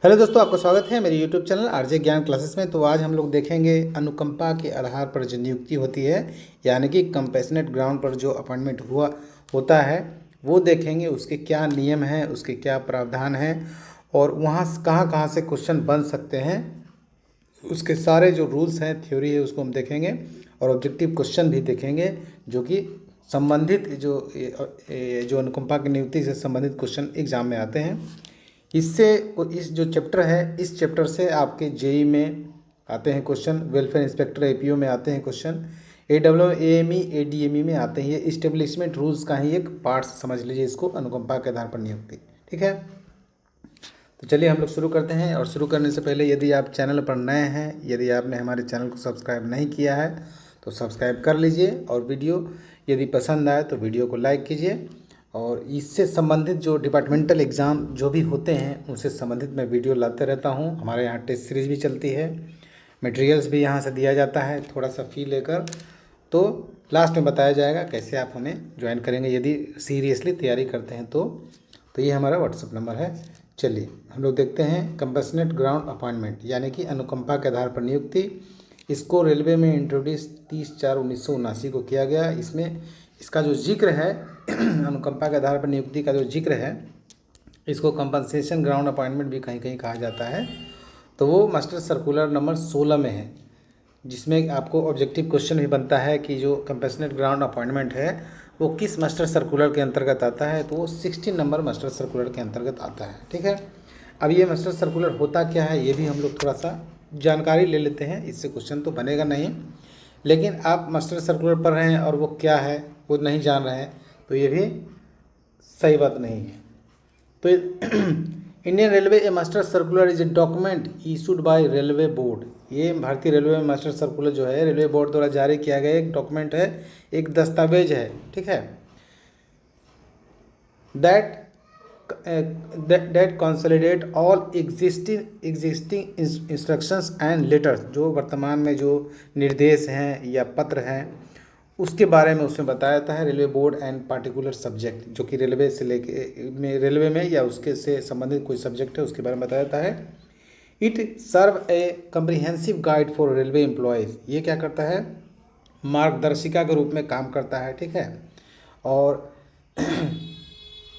Hello दोस्तों, आपका स्वागत है मेरे यूट्यूब चैनल आरजे ज्ञान क्लासेस में। तो आज हम लोग देखेंगे अनुकंपा के आधार पर जो नियुक्ति होती है, यानी कि कंपैशनेट ग्राउंड पर जो अपॉइंटमेंट होता है वो देखेंगे। उसके क्या नियम हैं, उसके क्या प्रावधान हैं और वहाँ कहाँ कहाँ से क्वेश्चन बन सकते हैं, उसके सारे जो रूल्स हैं, थ्योरी है, उसको हम देखेंगे। और ऑब्जेक्टिव क्वेश्चन भी देखेंगे जो कि संबंधित जो अनुकंपा की नियुक्ति से संबंधित क्वेश्चन एग्जाम में आते हैं। इससे इस जो चैप्टर है, इस चैप्टर से आपके जेई में आते हैं क्वेश्चन, वेलफेयर इंस्पेक्टर एपीओ में आते हैं क्वेश्चन, एडब्ल्यू एएमई एडीएमई में आते हैं। ये इस्टेब्लिशमेंट रूल्स का ही एक पार्ट समझ लीजिए इसको, अनुकंपा के आधार पर नियुक्ति। ठीक है, तो चलिए हम लोग शुरू करते हैं। और शुरू करने से पहले यदि आप चैनल पर नए हैं, यदि आपने हमारे चैनल को सब्सक्राइब नहीं किया है तो सब्सक्राइब कर लीजिए। और वीडियो यदि पसंद आए तो वीडियो को लाइक कीजिए। और इससे संबंधित जो डिपार्टमेंटल एग्ज़ाम जो भी होते हैं उनसे संबंधित मैं वीडियो लाते रहता हूं। हमारे यहाँ टेस्ट सीरीज़ भी चलती है, मटेरियल्स भी यहाँ से दिया जाता है थोड़ा सा फ़ी लेकर। तो लास्ट में बताया जाएगा कैसे आप हमें ज्वाइन करेंगे यदि सीरियसली तैयारी करते हैं तो ये हमारा व्हाट्सअप नंबर है। चलिए हम लोग देखते हैं कंपैशनेट ग्राउंड अपॉइंटमेंट, यानी कि अनुकंपा के आधार पर नियुक्ति। इसको रेलवे में इंट्रोड्यूस 30/4/1979 को किया गया। इसमें इसका जो जिक्र है अनुकंपा के आधार पर नियुक्ति का जो जिक्र है, इसको कंपनसेशन ग्राउंड अपॉइंटमेंट भी कहीं कहीं कहा जाता है। तो वो मास्टर सर्कुलर नंबर 16 में है, जिसमें आपको ऑब्जेक्टिव क्वेश्चन भी बनता है कि जो कंपैशनेट ग्राउंड अपॉइंटमेंट है वो किस मास्टर सर्कुलर के अंतर्गत आता है। तो वो 16 नंबर मास्टर सर्कुलर के अंतर्गत आता है। ठीक है, अब ये मास्टर सर्कुलर होता क्या है ये भी हम लोग थोड़ा सा जानकारी ले लेते हैं। इससे क्वेश्चन तो बनेगा नहीं, लेकिन आप मास्टर सर्कुलर पढ़ रहे हैं और वो क्या है वो नहीं जान रहे हैं तो ये भी सही बात नहीं है। तो Indian railway A master circular is a document issued by railway board. ये भारतीय रेलवे में मास्टर सर्कुलर जो है रेलवे बोर्ड द्वारा जारी किया गया एक डॉक्यूमेंट है, एक दस्तावेज है। ठीक है, that consolidate all existing instructions and letters. जो वर्तमान में जो निर्देश हैं या पत्र हैं उसके बारे में उसमें बताया जाता है। Railway board and particular subject, जो कि रेलवे से लेके रेलवे में या उसके से संबंधित कोई सब्जेक्ट है उसके बारे में बताया जाता है। It serve a comprehensive guide for railway employees. ये क्या करता है, मार्गदर्शिका के रूप में काम करता है। ठीक है, और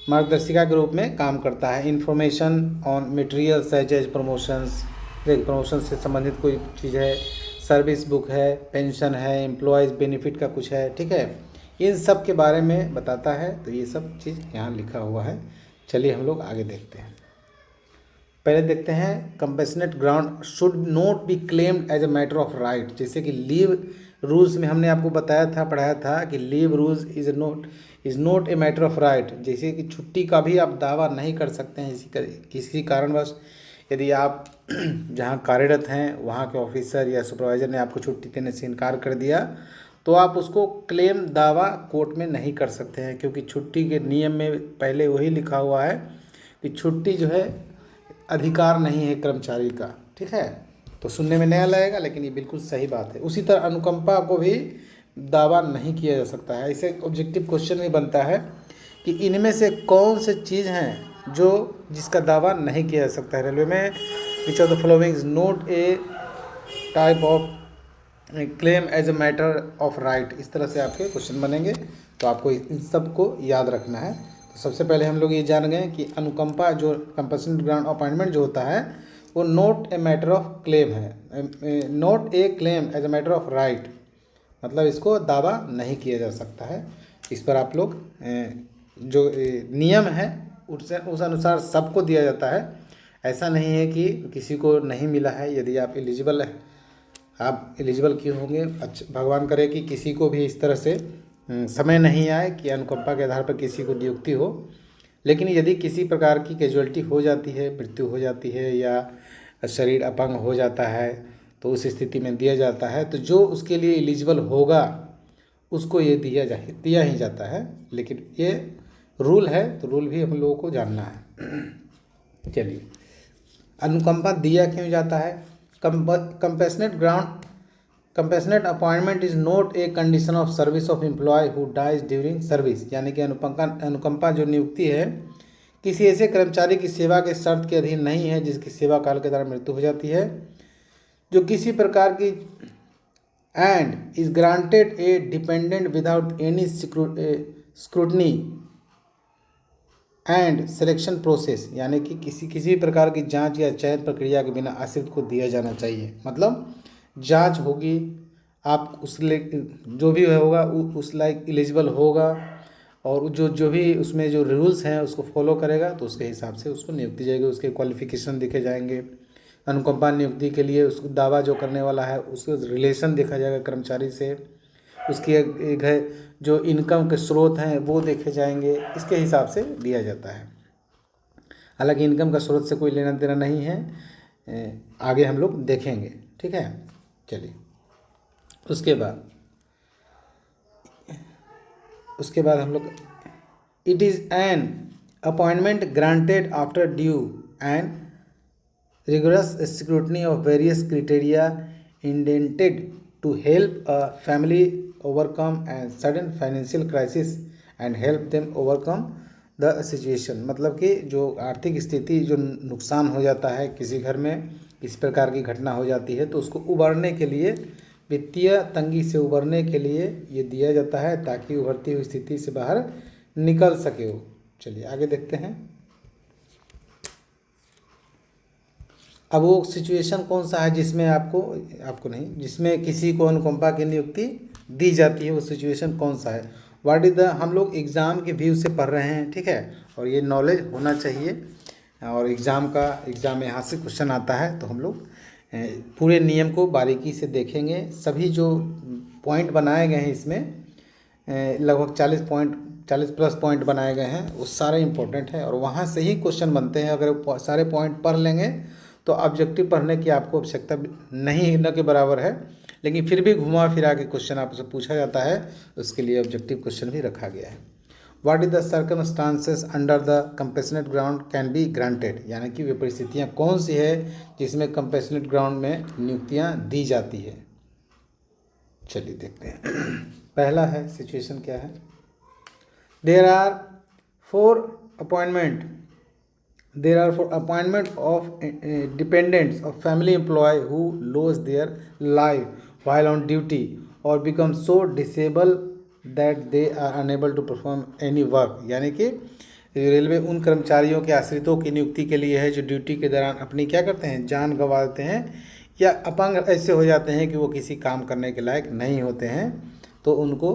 मार्गदर्शिका के रूप में काम करता है। Information on material such as promotions, promotion से संबंधित कोई चीज़ है, सर्विस बुक है, पेंशन है, एम्प्लॉयज़ बेनिफिट का कुछ है। ठीक है, इन सब के बारे में बताता है। तो ये सब चीज़ यहाँ लिखा हुआ है। चलिए हम लोग आगे देखते हैं। पहले देखते हैं compassionate ground should not be claimed as a matter of right. जैसे कि लीव रूल्स में हमने आपको बताया था, पढ़ाया था कि leave rules is not a matter of right. जैसे कि छुट्टी का भी आप दावा नहीं कर सकते हैं किसी कारणवश। यदि आप जहाँ कार्यरत हैं वहाँ के ऑफिसर या सुपरवाइज़र ने आपको छुट्टी देने से इनकार कर दिया तो आप उसको क्लेम दावा कोर्ट में नहीं कर सकते हैं, क्योंकि छुट्टी के नियम में पहले वही लिखा हुआ है कि छुट्टी जो है अधिकार नहीं है कर्मचारी का। ठीक है, तो सुनने में नया लगेगा लेकिन ये बिल्कुल सही बात है। उसी तरह अनुकंपा को भी दावा नहीं किया जा सकता है। इसे ऑब्जेक्टिव क्वेश्चन भी बनता है कि इनमें से कौन से चीज़ हैं जिसका दावा नहीं किया जा सकता है रेलवे में। Which of the following is not a type of claim as a matter of right. इस तरह से आपके क्वेश्चन बनेंगे, तो आपको इन सब को याद रखना है। तो सबसे पहले हम लोग ये जान गए कि अनुकंपा जो कंपैशनेट ग्राउंड अपॉइंटमेंट जो होता है वो not a matter of claim है, not a claim as a matter of right, मतलब इसको दावा नहीं किया जा सकता है। इस पर आप लोग जो नियम है उस अनुसार सबको दिया जाता है। ऐसा नहीं है कि किसी को नहीं मिला है। यदि आप एलिजिबल है, आप एलिजिबल क्यों होंगे, अच्छा भगवान करे कि किसी को भी इस तरह से समय नहीं आए कि अनुकंपा के आधार पर किसी को नियुक्ति हो। लेकिन यदि किसी प्रकार की कैजुअलिटी हो जाती है, मृत्यु हो जाती है या शरीर अपंग हो जाता है तो उस स्थिति में दिया जाता है। तो जो उसके लिए एलिजिबल होगा उसको ये दिया ही जाता है। लेकिन ये रूल है, तो रूल भी हम लोगों को जानना है। चलिए, अनुकंपा दिया क्यों जाता है। Compassionate appointment is not a condition of service of employee who dies during service. यानी कि अनुकंपा जो नियुक्ति है किसी ऐसे कर्मचारी की सेवा के शर्त के अधीन नहीं है जिसकी सेवा काल के दौरान मृत्यु हो जाती है, जो किसी प्रकार की and is granted A dependent without any scrutiny and selection process, यानी कि किसी प्रकार की जांच या चयन प्रक्रिया के बिना आश्रित को दिया जाना चाहिए। मतलब जांच होगी, आप उस जो भी होगा उस लायक एलिजिबल होगा और जो भी उसमें जो रूल्स हैं उसको फॉलो करेगा तो उसके हिसाब से उसको नियुक्ति जाएगी। उसके क्वालिफिकेशन देखे जाएंगे। अनुकंपा नियुक्ति के लिए उसको दावा जो करने वाला है उसके रिलेशन देखा जाएगा कर्मचारी से, उसकी एक है जो इनकम के स्रोत हैं वो देखे जाएंगे, इसके हिसाब से दिया जाता है। हालांकि इनकम का स्रोत से कोई लेना देना नहीं है, आगे हम लोग देखेंगे। ठीक है, चलिए उसके बाद हम लोग it is an appointment granted after due and rigorous scrutiny of various criteria intended to help a family overcome a sudden financial crisis and help them overcome the situation। मतलब कि जो आर्थिक स्थिति जो नुकसान हो जाता है किसी घर में, किसी प्रकार की घटना हो जाती है तो उसको उबरने के लिए, वित्तीय तंगी से उबरने के लिए ये दिया जाता है ताकि उभरती हुई स्थिति से बाहर निकल सके वो। चलिए आगे देखते हैं। अब वो सिचुएशन कौन सा है जिसमें आपको नहीं, जिसमें किसी को अनुकंपा की नियुक्ति दी जाती है, वो सिचुएशन कौन सा है। व्हाट इज द, हम लोग एग्ज़ाम के व्यू से पढ़ रहे हैं, ठीक है, और ये नॉलेज होना चाहिए। और एग्ज़ाम में यहाँ से क्वेश्चन आता है तो हम लोग पूरे नियम को बारीकी से देखेंगे। सभी जो पॉइंट बनाए गए हैं इसमें लगभग 40 प्लस पॉइंट बनाए गए हैं, वो सारे इंपॉर्टेंट हैं और वहाँ से ही क्वेश्चन बनते हैं। अगर सारे पॉइंट पढ़ लेंगे तो ऑब्जेक्टिव पढ़ने की आपको आवश्यकता नहीं न के बराबर है, लेकिन फिर भी घुमा फिरा के क्वेश्चन आपसे पूछा जाता है, उसके लिए ऑब्जेक्टिव क्वेश्चन भी रखा गया है। What is the circumstances under the compassionate ground can be granted, यानी कि वे परिस्थितियाँ कौन सी है जिसमें कंपेशनेट ग्राउंड में नियुक्तियाँ दी जाती है। चलिए देखते हैं। पहला है सिचुएशन क्या है। There are for appointment of dependents of family employee who lose their life while on duty or become so disabled that they are unable to perform any work, यानी कि रेलवे उन कर्मचारियों के आश्रितों की नियुक्ति के लिए है जो ड्यूटी के दौरान अपनी क्या करते हैं, जान गंवा देते हैं या अपंग ऐसे हो जाते हैं कि वो किसी काम करने के लायक नहीं होते हैं, तो उनको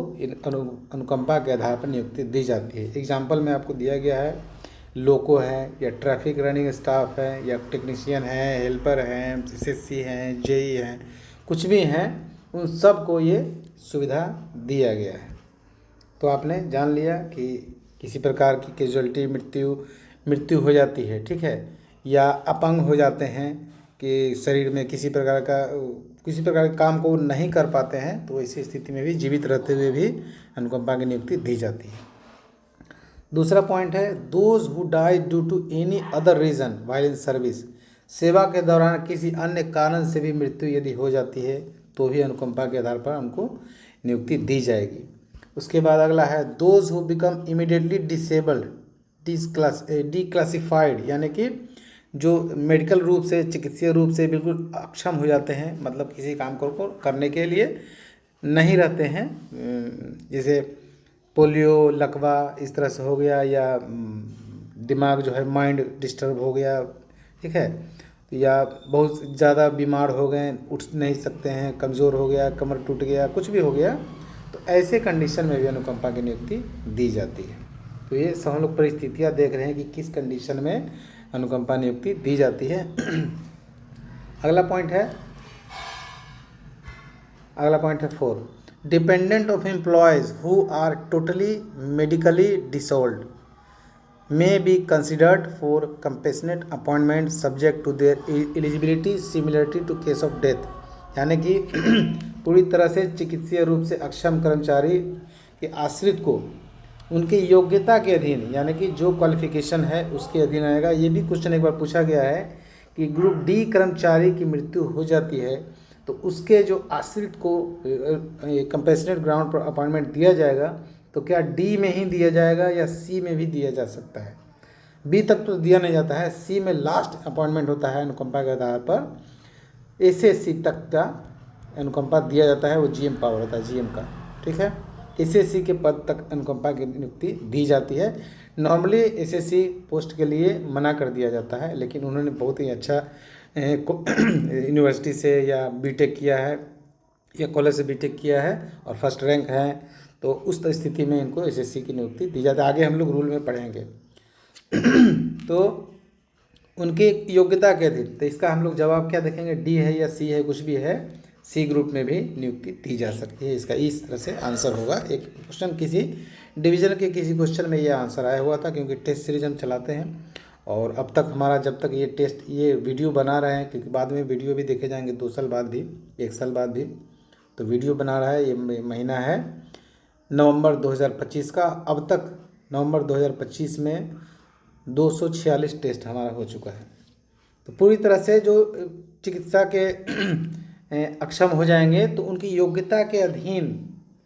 अनुकंपा के आधार पर नियुक्ति दी जाती है। एग्जाम्पल में आपको दिया गया है, लोको है या ट्रैफिक रनिंग स्टाफ है या टेक्नीशियन है, हेल्पर हैं, एसएससी हैं, जेई हैं, कुछ भी हैं, उन सब को ये सुविधा दिया गया है। तो आपने जान लिया कि किसी प्रकार की कैजुअलिटी मृत्यु हो जाती है, ठीक है, या अपंग हो जाते हैं कि शरीर में किसी प्रकार के काम को नहीं कर पाते हैं, तो ऐसी स्थिति में भी जीवित रहते हुए भी अनुकंपा की नियुक्ति दी जाती है। दूसरा पॉइंट है those who die due to any other reason while in service, सेवा के दौरान किसी अन्य कारण से भी मृत्यु यदि हो जाती है तो भी अनुकंपा के आधार पर उनको नियुक्ति दी जाएगी। उसके बाद अगला है those who become immediately disabled declassified, यानी कि जो मेडिकल रूप से, चिकित्सीय रूप से बिल्कुल अक्षम हो जाते हैं, मतलब किसी काम को करने के लिए नहीं रहते हैं, जैसे पोलियो, लकवा इस तरह से हो गया, या दिमाग जो है माइंड डिस्टर्ब हो गया, ठीक है, या बहुत ज़्यादा बीमार हो गए, उठ नहीं सकते हैं, कमज़ोर हो गया, कमर टूट गया, कुछ भी हो गया, तो ऐसे कंडीशन में भी अनुकंपा की नियुक्ति दी जाती है। तो ये सब हम लोग परिस्थितियाँ देख रहे हैं कि किस कंडीशन में अनुकंपा नियुक्ति दी जाती है। अगला पॉइंट है 4, dependent of employees who are totally medically disabled may be considered for compassionate appointment subject to their eligibility similarity to case of death, यानी कि पूरी तरह से चिकित्सीय रूप से अक्षम कर्मचारी के आश्रित को उनकी योग्यता के अधीन, यानी कि जो क्वालिफिकेशन है उसके अधीन आएगा। ये भी क्वेश्चन एक बार पूछा गया है कि ग्रुप डी कर्मचारी की मृत्यु हो जाती है तो उसके जो आश्रित को कंपैशनेट ग्राउंड पर अपॉइंटमेंट दिया जाएगा, तो क्या डी में ही दिया जाएगा या सी में भी दिया जा सकता है। बी तक तो दिया नहीं जाता है, सी में लास्ट अपॉइंटमेंट होता है अनुकंपा के आधार पर। एसएससी तक का अनुकंपा दिया जाता है, वो जीएम पावर होता है, जीएम का, ठीक है। एसएससी के पद तक अनुकंपा की नियुक्ति दी जाती है। नॉर्मली एसएससी पोस्ट के लिए मना कर दिया जाता है, लेकिन उन्होंने बहुत ही अच्छा यूनिवर्सिटी से या बीटेक किया है या कॉलेज से बीटेक किया है और फर्स्ट रैंक है, तो उस स्थिति में इनको एसएससी की नियुक्ति दी जाती है। आगे हम लोग रूल में पढ़ेंगे। तो उनकी योग्यता क्या थी, तो इसका हम लोग जवाब क्या देखेंगे, डी है या सी है, कुछ भी है, सी ग्रुप में भी नियुक्ति दी जा सकती है। इसका इस तरह से आंसर होगा। एक क्वेश्चन किसी डिवीज़न के किसी क्वेश्चन में ये आंसर आया हुआ था, क्योंकि टेस्ट सीरीज हम चलाते हैं और अब तक हमारा जब तक ये टेस्ट ये वीडियो बना रहे हैं, क्योंकि बाद में वीडियो भी देखे जाएंगे 2 साल बाद भी, 1 साल बाद भी, तो वीडियो बना रहा है। ये महीना है नवंबर 2025 का। अब तक नवंबर 2025 में 246 टेस्ट हमारा हो चुका है। तो पूरी तरह से जो चिकित्सा के अक्षम हो जाएंगे तो उनकी योग्यता के अधीन,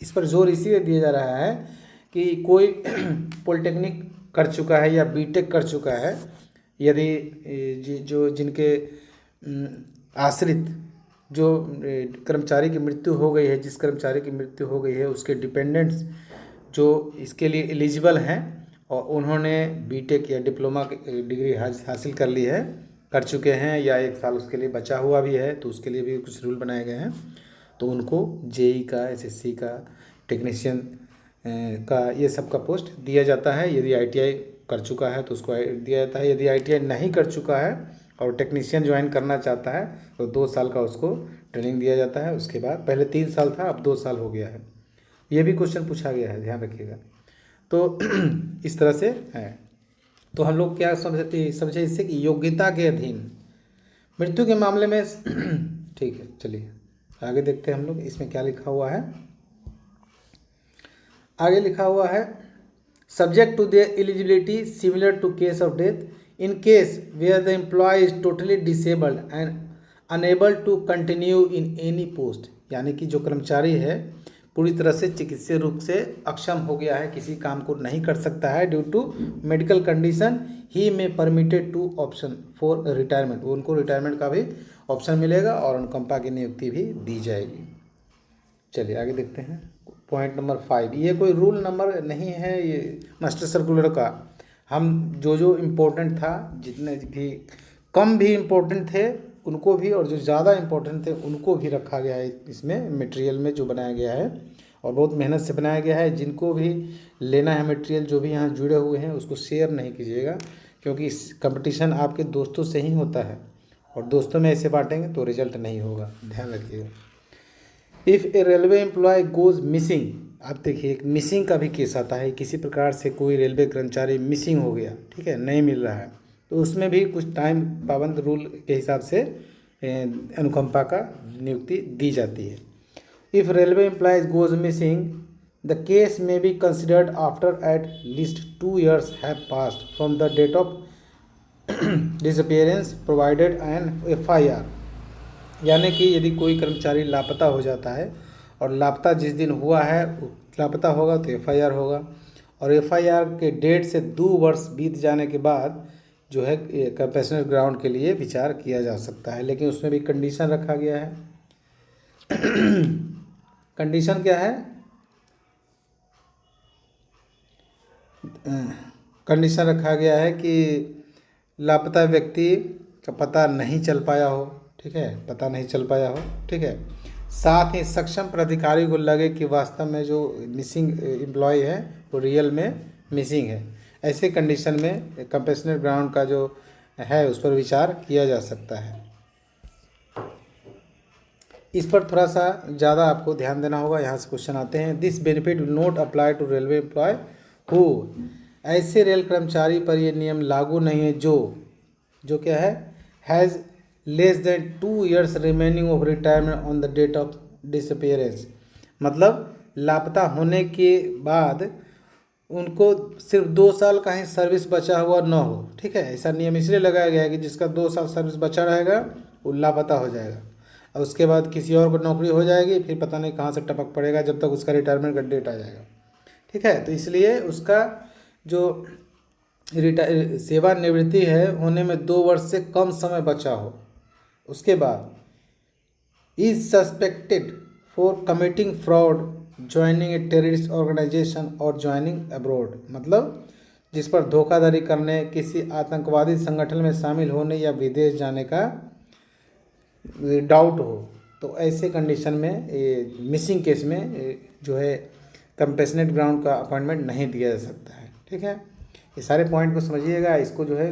इस पर जोर इसीलिए दिया जा रहा है कि कोई पॉलिटेक्निक कर चुका है या बीटेक कर चुका है, यदि जो जिनके आश्रित जो कर्मचारी की मृत्यु हो गई है, जिस कर्मचारी की मृत्यु हो गई है उसके डिपेंडेंट्स जो इसके लिए एलिजिबल हैं और उन्होंने बीटेक या डिप्लोमा की डिग्री हासिल कर ली है, कर चुके हैं, या 1 साल उसके लिए बचा हुआ भी है, तो उसके लिए भी कुछ रूल बनाए गए हैं। तो उनको जेई का, एसएससी का, टेक्नीशियन का, ये सब का पोस्ट दिया जाता है। यदि आईटीआई कर चुका है तो उसको दिया जाता है। यदि आईटीआई नहीं कर चुका है और टेक्नीशियन ज्वाइन करना चाहता है तो 2 साल का उसको ट्रेनिंग दिया जाता है। उसके बाद पहले 3 साल था, अब 2 साल हो गया है। ये भी क्वेश्चन पूछा गया है, ध्यान रखिएगा। तो इस तरह से है। तो हम लोग क्या समझे इससे कि योग्यता के अधीन मृत्यु के मामले में ठीक है, चलिए आगे देखते हैं हम लोग इसमें क्या लिखा हुआ है। आगे लिखा हुआ है, subject to the eligibility similar to case of death in case where the employee is totally disabled and unable to continue in any post, यानी कि जो कर्मचारी है पूरी तरह से चिकित्सीय रूप से अक्षम हो गया है, किसी काम को नहीं कर सकता है, ड्यू टू मेडिकल कंडीशन ही में permitted to option for retirement, वो उनको रिटायरमेंट का भी ऑप्शन मिलेगा और अनुकंपा की नियुक्ति भी दी जाएगी। चलिए आगे देखते हैं पॉइंट नंबर 5। ये कोई रूल नंबर नहीं है, ये मास्टर सर्कुलर का हम जो इम्पोर्टेंट था, जितने भी कम भी इम्पोर्टेंट थे उनको भी और जो ज़्यादा इम्पोर्टेंट थे उनको भी रखा गया है इसमें मटेरियल में जो बनाया गया है, और बहुत मेहनत से बनाया गया है। जिनको भी लेना है मटेरियल, जो भी यहाँ जुड़े हुए हैं, उसको शेयर नहीं कीजिएगा, क्योंकि इस कंपटीशन आपके दोस्तों से ही होता है और दोस्तों में ऐसे बांटेंगे तो रिजल्ट नहीं होगा, ध्यान रखिएगा। If a railway employ goes missing, आप देखिए एक मिसिंग का भी केस आता है, किसी प्रकार से कोई रेलवे कर्मचारी मिसिंग हो गया, ठीक है, नहीं मिल रहा है, तो उसमें भी कुछ टाइम पाबंद रूल के हिसाब से अनुकंपा का नियुक्ति दी जाती है। If railway employees goes missing the case may be considered after at least 2 years have passed from the date of disappearance provided an FIR, यानी कि यदि कोई कर्मचारी लापता हो जाता है और लापता जिस दिन हुआ है लापता होगा तो FIR होगा, और FIR के डेट से 2 वर्ष बीत जाने के बाद जो है कंपेशनल ग्राउंड के लिए विचार किया जा सकता है। लेकिन उसमें भी कंडीशन रखा गया है। कंडीशन क्या है, कंडीशन रखा गया है कि लापता व्यक्ति का पता नहीं चल पाया हो, ठीक है, पता नहीं चल पाया हो, ठीक है, साथ ही सक्षम प्राधिकारी को लगे कि वास्तव में जो मिसिंग एम्प्लॉय है वो रियल में मिसिंग है। ऐसे कंडीशन में कंपेशनल ग्राउंड का जो है उस पर विचार किया जा सकता है। इस पर थोड़ा सा ज़्यादा आपको ध्यान देना होगा। यहाँ से क्वेश्चन आते हैं, this benefit will not apply to railway employ who, ऐसे रेल कर्मचारी पर यह नियम लागू नहीं है जो क्या है, has less than 2 years remaining of retirement on the date of disappearance, मतलब लापता होने के बाद उनको सिर्फ 2 साल का ही सर्विस बचा हुआ न हो, ठीक है। ऐसा नियम इसलिए लगाया गया है कि जिसका 2 साल सर्विस बचा रहेगा वो लापता हो जाएगा और उसके बाद किसी और को नौकरी हो जाएगी, फिर पता नहीं कहाँ से टपक पड़ेगा जब तक उसका रिटायरमेंट का डेट आ जाएगा, ठीक है। तो इसलिए उसका जो सेवानिवृत्ति है होने में 2 वर्ष से कम समय बचा हो, उसके बाद is suspected for committing fraud, joining a terrorist organisation और ज्वाइनिंग अब्रॉड, मतलब जिस पर धोखाधड़ी करने, किसी आतंकवादी संगठन में शामिल होने या विदेश जाने का डाउट हो, तो ऐसे कंडीशन में ये मिसिंग केस में जो है कंपेशनेट ग्राउंड का अपॉइंटमेंट नहीं दिया जा सकता है। ठीक है, ये सारे पॉइंट को समझिएगा। इसको जो है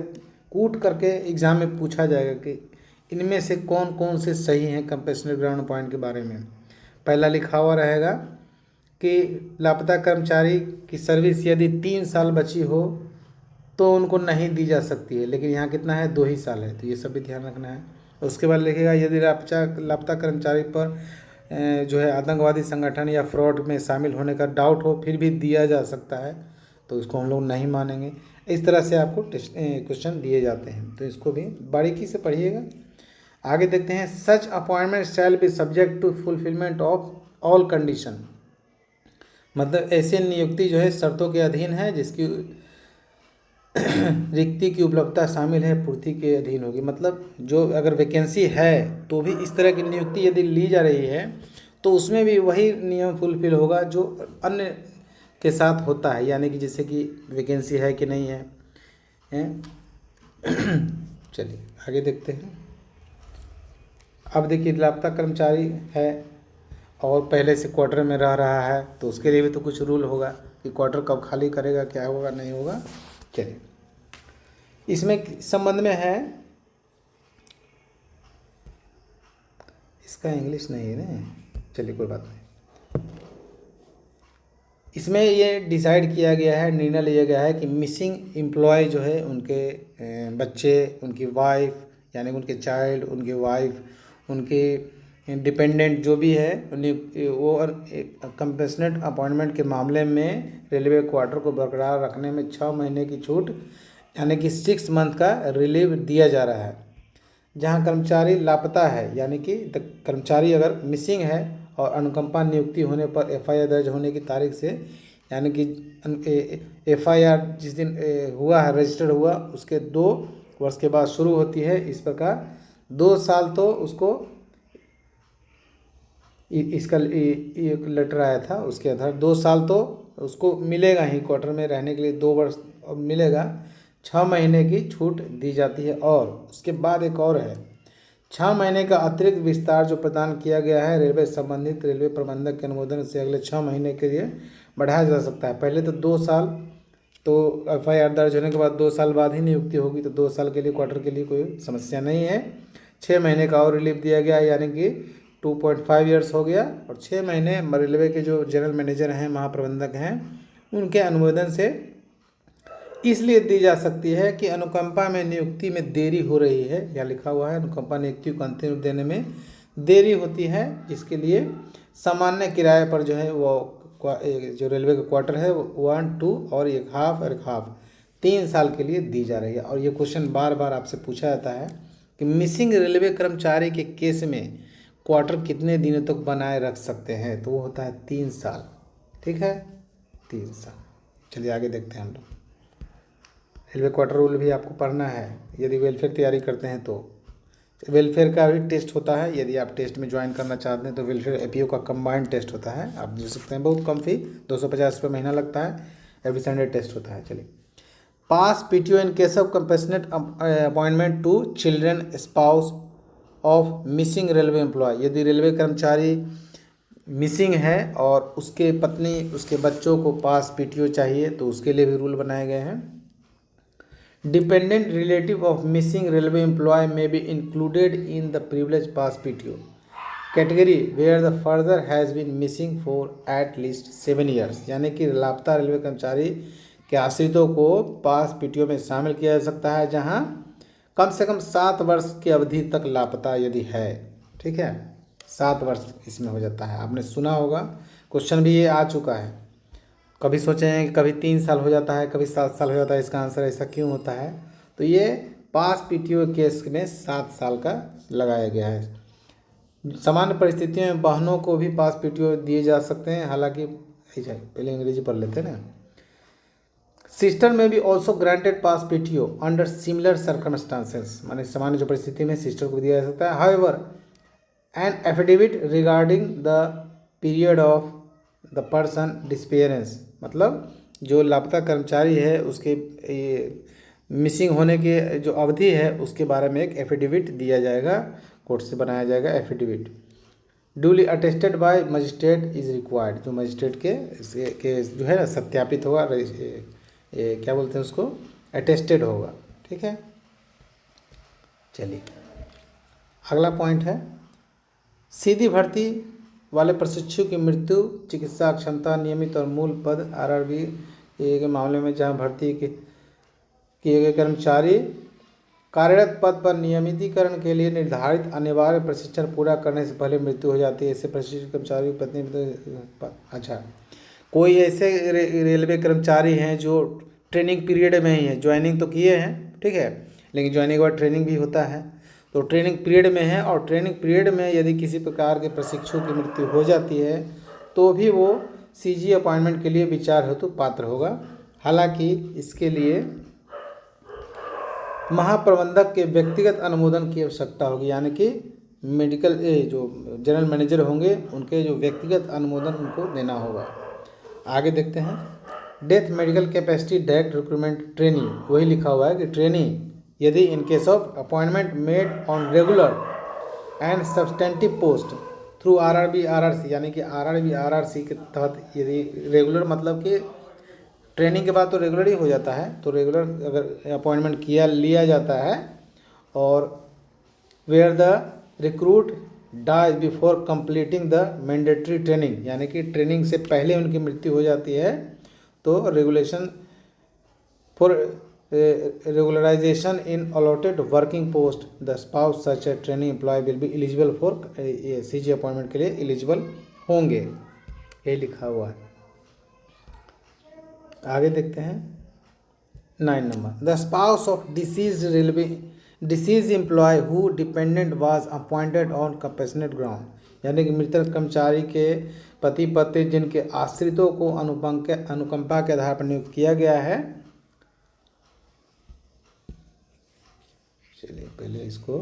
कूट करके एग्ज़ाम में पूछा जाएगा कि इनमें से कौन कौन से सही हैं कंपेशनेट ग्राउंड पॉइंट के बारे में। पहला लिखा हुआ रहेगा कि लापता कर्मचारी की सर्विस यदि 3 साल बची हो तो उनको नहीं दी जा सकती है, लेकिन यहाँ कितना है, 2 ही साल है, तो ये सब भी ध्यान रखना है। उसके बाद लिखेगा यदि लापता कर्मचारी पर जो है आतंकवादी संगठन या फ्रॉड में शामिल होने का डाउट हो फिर भी दिया जा सकता है, तो इसको हम लोग नहीं मानेंगे। इस तरह से आपको क्वेश्चन दिए जाते हैं, तो इसको भी बारीकी से पढ़िएगा। आगे देखते हैं, such appointment shall be subject to fulfilment of all condition, मतलब ऐसे नियुक्ति जो है शर्तों के अधीन है जिसकी रिक्ति की उपलब्धता शामिल है, पूर्ति के अधीन होगी। मतलब जो अगर वैकेंसी है तो भी इस तरह की नियुक्ति यदि ली जा रही है तो उसमें भी वही नियम फुलफिल होगा जो अन्य के साथ होता है, यानी कि जैसे कि वैकेंसी है कि नहीं है, चलिए आगे देखते हैं। अब देखिए लापता कर्मचारी है और पहले से क्वार्टर में रह रहा है, तो उसके लिए भी तो कुछ रूल होगा कि क्वार्टर कब खाली करेगा, क्या होगा नहीं होगा। चलिए इसमें संबंध में है, इसका इंग्लिश नहीं है ना, चलिए कोई बात नहीं। इसमें ये डिसाइड किया गया है, निर्णय लिया गया है कि मिसिंग एम्प्लॉय जो है उनके बच्चे, उनकी वाइफ यानी उनके चाइल्ड, उनकी वाइफ, उनके डिपेंडेंट जो भी है उन्हें वो और कंपेशनेट अपॉइंटमेंट के मामले में रेलवे क्वार्टर को बरकरार रखने में 6 महीने की छूट यानी कि 6 मंथ का रिलीव दिया जा रहा है। जहां कर्मचारी लापता है यानी कि कर्मचारी अगर मिसिंग है और अनुकंपा नियुक्ति होने पर एफआईआर दर्ज होने की तारीख से यानी कि एफआईआर जिस दिन हुआ है, रजिस्टर्ड हुआ, उसके 2 वर्ष के बाद शुरू होती है। इस प्रकार 2 साल तो उसको इसका एक लेटर आया था, उसके आधार 2 साल तो उसको मिलेगा ही, क्वार्टर में रहने के लिए 2 वर्ष मिलेगा, 6 महीने की छूट दी जाती है। और उसके बाद एक और है, 6 महीने का अतिरिक्त विस्तार जो प्रदान किया गया है रेलवे संबंधित रेलवे प्रबंधक के अनुमोदन से अगले 6 महीने के लिए बढ़ाया जा सकता है। पहले तो 2 साल, तो एफआईआर दर्ज होने के बाद 2 साल बाद ही नियुक्ति होगी, तो 2 साल के लिए क्वार्टर के लिए कोई समस्या नहीं है। 6 महीने का और रिलीफ दिया गया यानी कि 2.5 ईयर्स हो गया, और 6 महीने रेलवे के जो जनरल मैनेजर हैं, महाप्रबंधक हैं, उनके अनुमोदन से इसलिए दी जा सकती है कि अनुकंपा में नियुक्ति में देरी हो रही है, या लिखा हुआ है अनुकंपा नियुक्ति को अंतिम रूप देने में देरी होती है, जिसके लिए सामान्य किराए पर जो है वो जो रेलवे का क्वार्टर है 1, 2 और 1/2 3 साल के लिए दी जा रही है। और ये क्वेश्चन बार बार आपसे पूछा जाता है कि मिसिंग रेलवे कर्मचारी के केस में क्वार्टर कितने दिनों तक बनाए रख सकते हैं, तो वो होता है 3 साल। ठीक है, 3 साल। चलिए आगे देखते हैं हम लोग। रेलवे क्वार्टर रूल भी आपको पढ़ना है यदि वेलफेयर तैयारी करते हैं तो। वेलफेयर का भी टेस्ट होता है, यदि आप टेस्ट में ज्वाइन करना चाहते हैं तो वेलफेयर एपीओ का कंबाइंड टेस्ट होता है, आप दे सकते हैं। बहुत कम फी, 250 रुपये महीना लगता है, एवरी संडे टेस्ट होता है। चलिए, pass PTO in case of compassionate appointment to children spouse of missing railway employee, यदि रेलवे कर्मचारी मिसिंग है और उसके पत्नी, उसके बच्चों को पास पीटीओ चाहिए, तो उसके लिए भी रूल बनाए गए हैं। Dependent relative of missing railway employee may be included in the privileged pass PTO category where the father has been missing for at least 7 years, यानी कि लापता रेलवे कर्मचारी के आश्रितों को पास पीटीओ में शामिल किया जा सकता है जहां कम से कम 7 वर्ष की अवधि तक लापता यदि है। ठीक है, 7 वर्ष इसमें हो जाता है। आपने सुना होगा, क्वेश्चन भी ये आ चुका है, कभी सोचे हैं कि कभी 3 साल हो जाता है, कभी 7 साल हो जाता है। इसका आंसर ऐसा क्यों होता है, तो ये पास पीटीओ केस में 7 साल का लगाया गया है। सामान्य परिस्थितियों में वाहनों को भी पास पीटीओ दिए जा सकते हैं, हालांकि पहले अंग्रेजी पढ़ लेते हैं ना। सिस्टर में भी ऑल्सो ग्रांटेड पास पीटीओ अंडर सिमिलर सर्कमस्टांसेस, माने सामान्य जो परिस्थिति में सिस्टर को दिया जा सकता है। However an affidavit regarding the period of the person disappearance, मतलब जो लापता कर्मचारी है उसके मिसिंग होने की जो अवधि है उसके बारे में एक एफिडेविट दिया जाएगा, कोर्ट से बनाया जाएगा affidavit. Duly attested bye magistrate is required, जो मजिस्ट्रेट के जो है ना सत्यापित होगा, ये क्या बोलते हैं उसको, अटेस्टेड होगा। ठीक है, चलिए अगला पॉइंट है सीधी भर्ती वाले प्रशिक्षु की मृत्यु, चिकित्सा अक्षमता, नियमित और मूल पद आरआरबी के मामले में जहां भर्ती किए गए कर्मचारी कार्यरत पद पर नियमितीकरण के लिए निर्धारित अनिवार्य प्रशिक्षण पूरा करने से पहले मृत्यु हो जाती है, इससे प्रशिक्षित कर्मचारी की पत्नी। अच्छा, कोई ऐसे रेलवे कर्मचारी हैं जो ट्रेनिंग पीरियड में ही है, ज्वाइनिंग तो किए हैं, ठीक है, लेकिन ज्वाइनिंग के बाद ट्रेनिंग भी होता है, तो ट्रेनिंग पीरियड में है और ट्रेनिंग पीरियड में यदि किसी प्रकार के प्रशिक्षु की मृत्यु हो जाती है तो भी वो सीजी अपॉइंटमेंट के लिए विचार हेतु पात्र होगा। हालांकि इसके लिए महाप्रबंधक के व्यक्तिगत अनुमोदन की आवश्यकता होगी, यानी कि मेडिकल जो जनरल मैनेजर होंगे उनके जो व्यक्तिगत अनुमोदन उनको देना होगा। आगे देखते हैं death medical capacity direct recruitment training, वही लिखा हुआ है कि ट्रेनिंग यदि इन case of appointment made on regular and substantive post through RRB RRC, यानी कि आरआरबी आरआरसी के तहत यदि रेगुलर मतलब कि ट्रेनिंग के बाद तो रेगुलर ही हो जाता है, तो रेगुलर अगर अपॉइंटमेंट लिया जाता है और where the recruit dies before completing the mandatory training, यानी कि ट्रेनिंग से पहले उनकी मृत्यु हो जाती है तो regulation for regularization in allotted working post the spouse such a training employee will be eligible for CG appointment के लिए एलिजिबल होंगे, ये लिखा हुआ है। आगे देखते हैं 9 number the spouse of deceased employ who dependent was appointed on compassionate ground, यानी कि मृतक कर्मचारी के पति पत्नी जिनके आश्रितों को अनुकंपा के आधार पर नियुक्त किया गया है। चलिए पहले इसको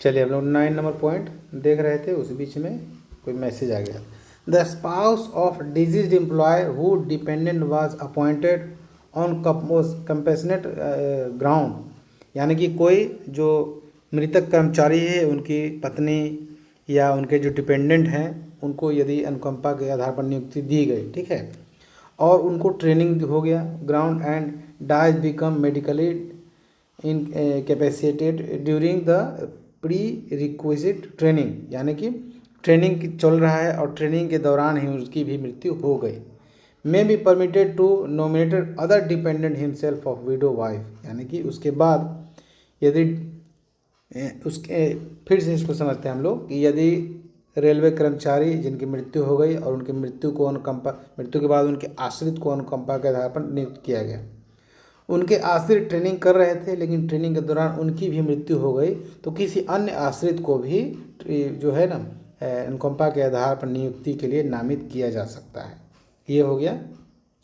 हम लोग 9 नंबर पॉइंट देख रहे थे, उस बीच में कोई मैसेज आ गया। The spouse of deceased employ who dependent was appointed on compassionate ground, यानी कि कोई जो मृतक कर्मचारी है उनकी पत्नी या उनके जो डिपेंडेंट हैं उनको यदि अनुकंपा के आधार पर नियुक्ति दी गई, ठीक है, और उनको ट्रेनिंग हो गया ground and dies become medically incapacitated during the prerequisite training, यानी कि ट्रेनिंग चल रहा है और ट्रेनिंग के दौरान ही उसकी भी मृत्यु हो गई। May be permitted to nominated other dependent himself of widow wife, यानी कि उसके बाद यदि उसके फिर से इसको समझते हैं हम लोग कि यदि रेलवे कर्मचारी जिनकी मृत्यु हो गई और उनकी मृत्यु के बाद उनके आश्रित को अनुकंपा के आधार पर नियुक्त किया गया, उनके आश्रित ट्रेनिंग कर रहे थे लेकिन ट्रेनिंग के दौरान उनकी भी मृत्यु हो गई, तो किसी अन्य आश्रित को भी जो है ना अनुकंपा के आधार पर नियुक्ति के लिए नामित किया जा सकता है। ये हो गया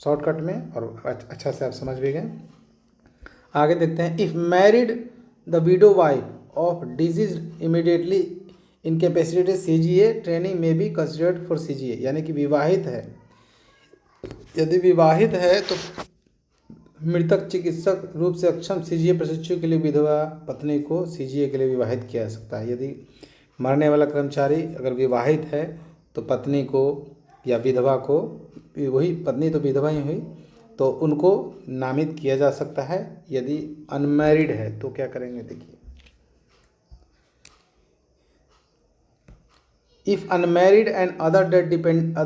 शॉर्टकट में और अच्छा से आप समझ भी गए। आगे देखते हैं if married the widow wife of disease immediately incapacitated CGA training में भी कंसिडर्ड फॉर सीजीए, यानी कि विवाहित है, यदि विवाहित है तो मृतक चिकित्सक रूप से अक्षम सीजीए प्रशिक्षु के लिए विधवा पत्नी को सीजीए के लिए विवाहित किया जा सकता है। यदि मरने वाला कर्मचारी अगर विवाहित है तो पत्नी को या विधवा को, वही पत्नी तो विधवा ही हुई, तो उनको नामित किया जा सकता है। यदि अनमैरिड है तो क्या करेंगे, देखिए If unmarried and other dependent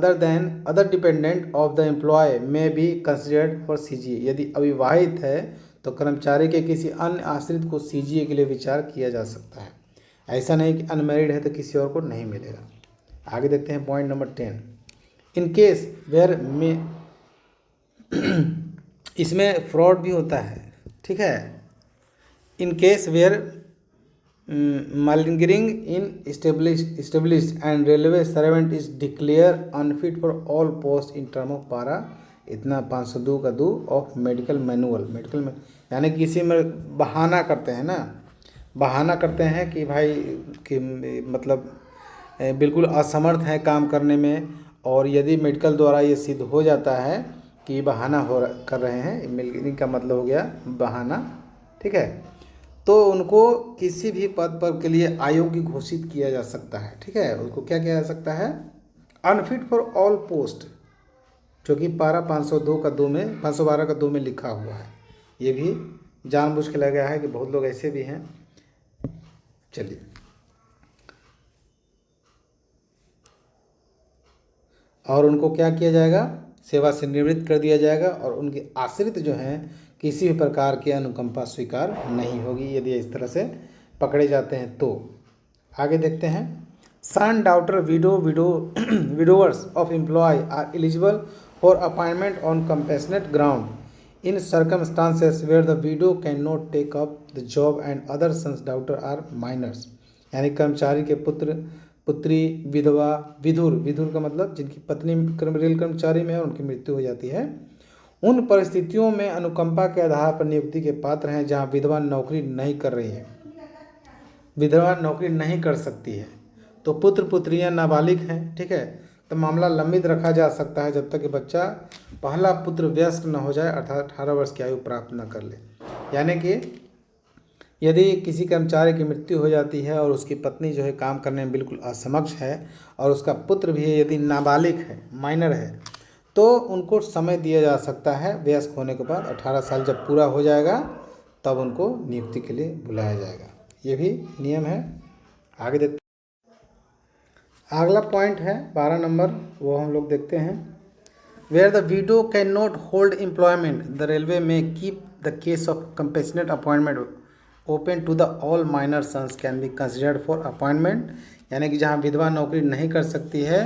of the employee may be considered for CGA, यदि अविवाहित है तो कर्मचारी के किसी अन्य आश्रित को सीजीए के लिए विचार किया जा सकता है। ऐसा नहीं कि अनमैरिड है तो किसी और को नहीं मिलेगा। आगे देखते हैं point number 10 in case where में इसमें फ्रॉड भी होता है, ठीक है। In case where malingering in established and railway servant is declared unfit for all post in term of पारा इतना 502 का 2 ऑफ मेडिकल मैनुअल में, यानी कि इसी में बहाना करते हैं ना, बहाना करते हैं कि भाई कि मतलब बिल्कुल असमर्थ हैं काम करने में, और यदि मेडिकल द्वारा ये सिद्ध हो जाता है कि बहाना कर रहे हैं, मिलगिरिंग का मतलब हो गया बहाना, ठीक है, तो उनको किसी भी पद पर के लिए अयोग्य घोषित किया जा सकता है, ठीक है, उसको क्या किया जा सकता है, अनफिट फॉर ऑल पोस्ट, जो कि पारा 502 का 2 में 512 का 2 में लिखा हुआ है। ये भी जानबूझ के लगा है कि बहुत लोग ऐसे भी हैं। चलिए और उनको क्या किया जाएगा, सेवा से निवृत्त कर दिया जाएगा, और उनके आश्रित जो हैं किसी भी प्रकार की अनुकंपा स्वीकार नहीं होगी यदि इस तरह से पकड़े जाते हैं तो। आगे देखते हैं, son daughter widowers of employee are eligible for appointment on compassionate ground in circumstances where the widow can not take up the job and other sons daughter are minors, यानी कर्मचारी के पुत्र पुत्री विधवा विधुर का मतलब जिनकी पत्नी रेल कर्मचारी में है उनकी मृत्यु हो जाती है, उन परिस्थितियों में अनुकंपा के आधार पर नियुक्ति के पात्र हैं जहां विधवा नौकरी नहीं कर रही है, विधवा नौकरी नहीं कर सकती है, तो पुत्र पुत्रियां नाबालिग हैं, ठीक है, तो मामला लंबित रखा जा सकता है जब तक कि बच्चा पहला पुत्र वयस्क न हो जाए, अर्थात 18 वर्ष की आयु प्राप्त न कर ले। यानी कि यदि किसी कर्मचारी की मृत्यु हो जाती है और उसकी पत्नी जो है काम करने में बिल्कुल असमक्ष है और उसका पुत्र भी है यदि नाबालिग है, माइनर है, तो उनको समय दिया जा सकता है, वयस्क होने के बाद 18 साल जब पूरा हो जाएगा तब उनको नियुक्ति के लिए बुलाया जाएगा। ये भी नियम है। आगे देखते, अगला पॉइंट है 12 नंबर, वो हम लोग देखते हैं, where the widow can not hold employment the railway में keep the case of compassionate appointment open to the all minor sons can be considered for appointment, यानी कि जहाँ विधवा नौकरी नहीं कर सकती है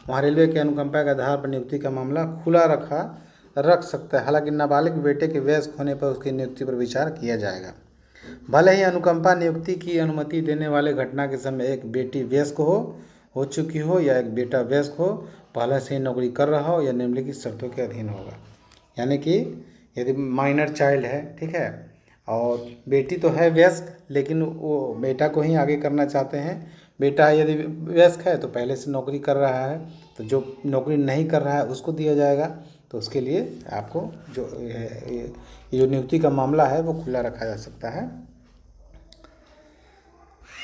वहाँ रेलवे के अनुकंपा के आधार पर नियुक्ति का मामला खुला रख सकता है, हालांकि नाबालिग बेटे के वयस्क होने पर उसकी नियुक्ति पर विचार किया जाएगा। भले ही अनुकंपा नियुक्ति की अनुमति देने वाले घटना के समय एक बेटी वयस्क हो चुकी हो या एक बेटा वयस्क हो, पहले से ही नौकरी कर रहा हो या निम्नलिखित शर्तों के अधीन होगा। यानी कि यदि माइनर चाइल्ड है, ठीक है, और बेटी तो है वयस्क लेकिन वो बेटा को ही आगे करना चाहते हैं, बेटा यदि वयस्क है तो पहले से नौकरी कर रहा है, तो जो नौकरी नहीं कर रहा है उसको दिया जाएगा, तो उसके लिए आपको जो ये जो नियुक्ति का मामला है वो खुला रखा जा सकता है।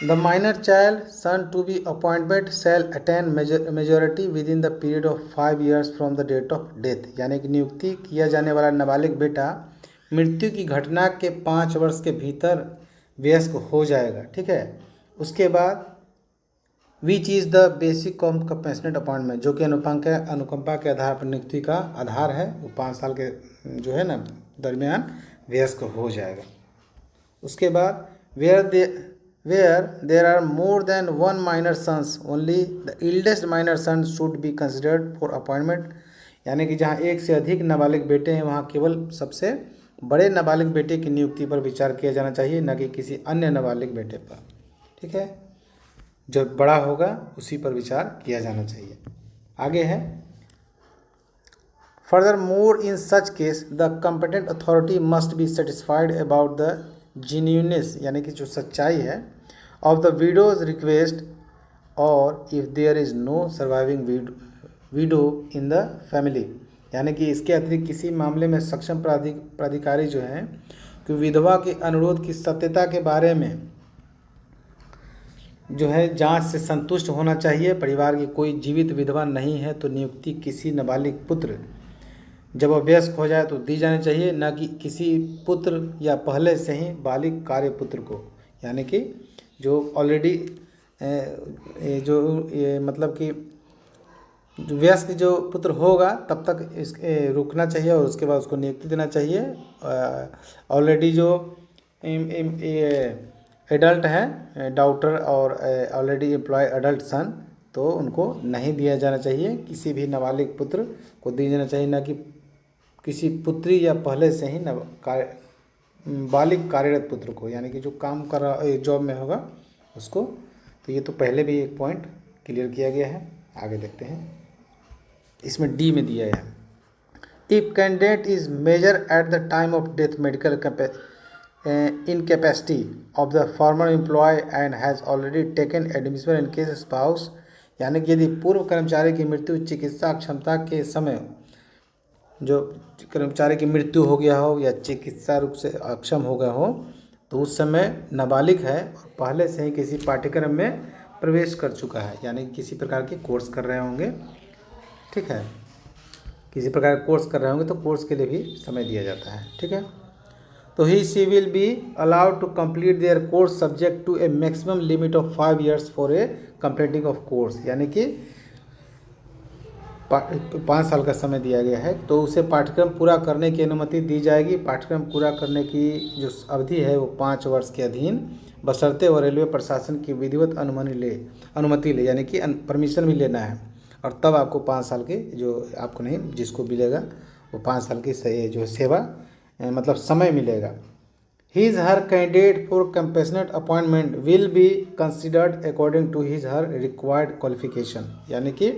The minor child son to be appointment shall attain majority within the period of 5 years from the date of death, यानी कि नियुक्ति किया जाने वाला नाबालिग बेटा मृत्यु की घटना के 5 वर्ष के भीतर वयस्क हो जाएगा, ठीक है। उसके बाद which is the basic of compassionate appointment, जो कि अनुकंपा के आधार पर नियुक्ति का आधार है, वो 5 साल के जो है ना दरमियान वयस्क हो जाएगा। उसके बाद where there are more than 1 minor sons only the eldest minor son should be considered for appointment, यानी कि जहाँ एक से अधिक नाबालिग बेटे हैं वहाँ केवल सबसे बड़े नाबालिग बेटे की नियुक्ति पर विचार किया जाना चाहिए, न कि किसी अन्य नाबालिग बेटे पर, ठीक है, जो बड़ा होगा उसी पर विचार किया जाना चाहिए। आगे है, furthermore in such case the competent authority must be satisfied about the genuineness, यानी कि जो सच्चाई है ऑफ द विडोज रिक्वेस्ट, और if there is no surviving widow in the family, यानी कि इसके अतिरिक्त किसी मामले में सक्षम प्राधिकारी जो हैं कि विधवा के अनुरोध की सत्यता के बारे में जो है जांच से संतुष्ट होना चाहिए। परिवार की कोई जीवित विधवा नहीं है तो नियुक्ति किसी नाबालिग पुत्र जब वयस्क हो जाए तो दी जानी चाहिए, न कि किसी पुत्र या पहले से ही बालिग कार्य पुत्र को, यानी कि जो ऑलरेडी मतलब कि वयस्क जो पुत्र होगा तब तक रुकना चाहिए और उसके बाद उसको नियुक्ति देना चाहिए। ऑलरेडी जो एडल्ट हैं डॉटर और ऑलरेडी एम्प्लॉय एडल्ट सन, तो उनको नहीं दिया जाना चाहिए, किसी भी नाबालिग पुत्र को दिया जाना चाहिए, न कि किसी पुत्री या पहले से ही बालिग कार्यरत पुत्र को, यानी कि जो काम कर रहा जॉब में होगा उसको। तो ये तो पहले भी एक पॉइंट क्लियर किया गया है। आगे देखते हैं, इसमें डी में दिया है, if candidate is major at the time of death medical incapacity of the former employee and has already taken admissible in case spouse, यानी कि यदि पूर्व कर्मचारी की मृत्यु चिकित्सा क्षमता के समय, जो कर्मचारी की मृत्यु हो गया हो या चिकित्सा रूप से अक्षम हो गया हो, तो उस समय नाबालिग है और पहले से ही किसी पाठ्यक्रम में प्रवेश कर चुका है, यानी किसी प्रकार के कोर्स कर रहे होंगे। ठीक है, किसी प्रकार का कोर्स कर रहे होंगे तो कोर्स के लिए भी समय दिया जाता है। ठीक है, तो he she will be allowed to complete their course subject to a maximum limit of 5 years for a completing of course, यानी कि 5 साल का समय दिया गया है, तो उसे पाठ्यक्रम पूरा करने की अनुमति दी जाएगी। पाठ्यक्रम पूरा करने की जो अवधि है वो 5 वर्ष के अधीन, बशर्ते वो रेलवे प्रशासन की विधिवत अनुमति ले, यानी कि परमिशन भी लेना है, और तब आपको 5 साल के जो आपको नहीं, जिसको मिलेगा वो 5 साल की जो सेवा मतलब समय मिलेगा। His her candidate for compassionate appointment will be considered according to his her required qualification, यानी कि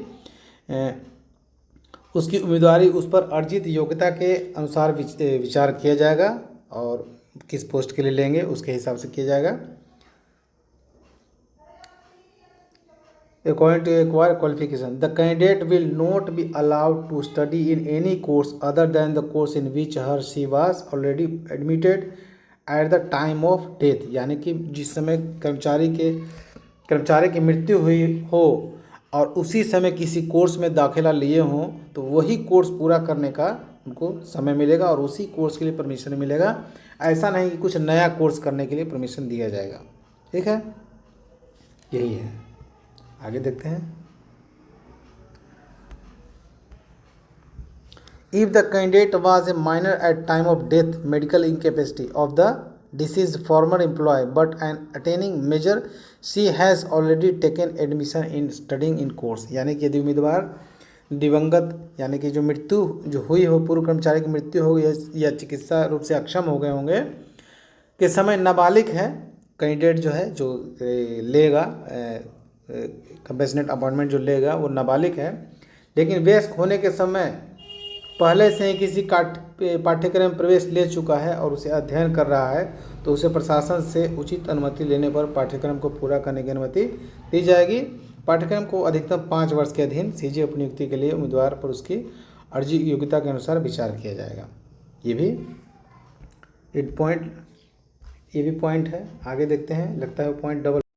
उसकी उम्मीदवारी उस पर अर्जित योग्यता के अनुसार विचार किया जाएगा, और किस पोस्ट के लिए लेंगे उसके हिसाब से किया जाएगा। According to required qualification, the candidate will not be allowed to study in any course other than the course in which she was already admitted at the time of death, यानी कि जिस समय कर्मचारी की मृत्यु हुई हो और उसी समय किसी कोर्स में दाखिला लिए हों, तो वही कोर्स पूरा करने का उनको समय मिलेगा और उसी कोर्स के लिए परमिशन मिलेगा। ऐसा नहीं कि कुछ नया कोर्स करने के लिए परमिशन दिया जाएगा। ठीक है, यही है। आगे देखते हैं, if the candidate was a minor at time of death medical incapacity of the deceased former employ but an attaining major she has already taken admission in studying in course, यानी कि यदि उम्मीदवार दिवंगत, यानी कि जो मृत्यु जो हुई हो, पूर्व कर्मचारी की मृत्यु हो या चिकित्सा रूप से अक्षम हो गए होंगे के समय नाबालिग है, कैंडिडेट जो है जो लेगा कंपैशनेट अपॉइंटमेंट जो लेगा वो नाबालिग है, लेकिन वयस्क होने के समय पहले से ही किसी पाठ्यक्रम में प्रवेश ले चुका है और उसे अध्ययन कर रहा है, तो उसे प्रशासन से उचित अनुमति लेने पर पाठ्यक्रम को पूरा करने की अनुमति दी जाएगी। पाठ्यक्रम को अधिकतम 5 वर्ष के अधीन सीजे उपनियुक्ति के लिए उम्मीदवार पर उसकी अर्जी योग्यता के अनुसार विचार किया जाएगा। ये भी पॉइंट है। आगे देखते हैं, लगता है वो पॉइंट डबल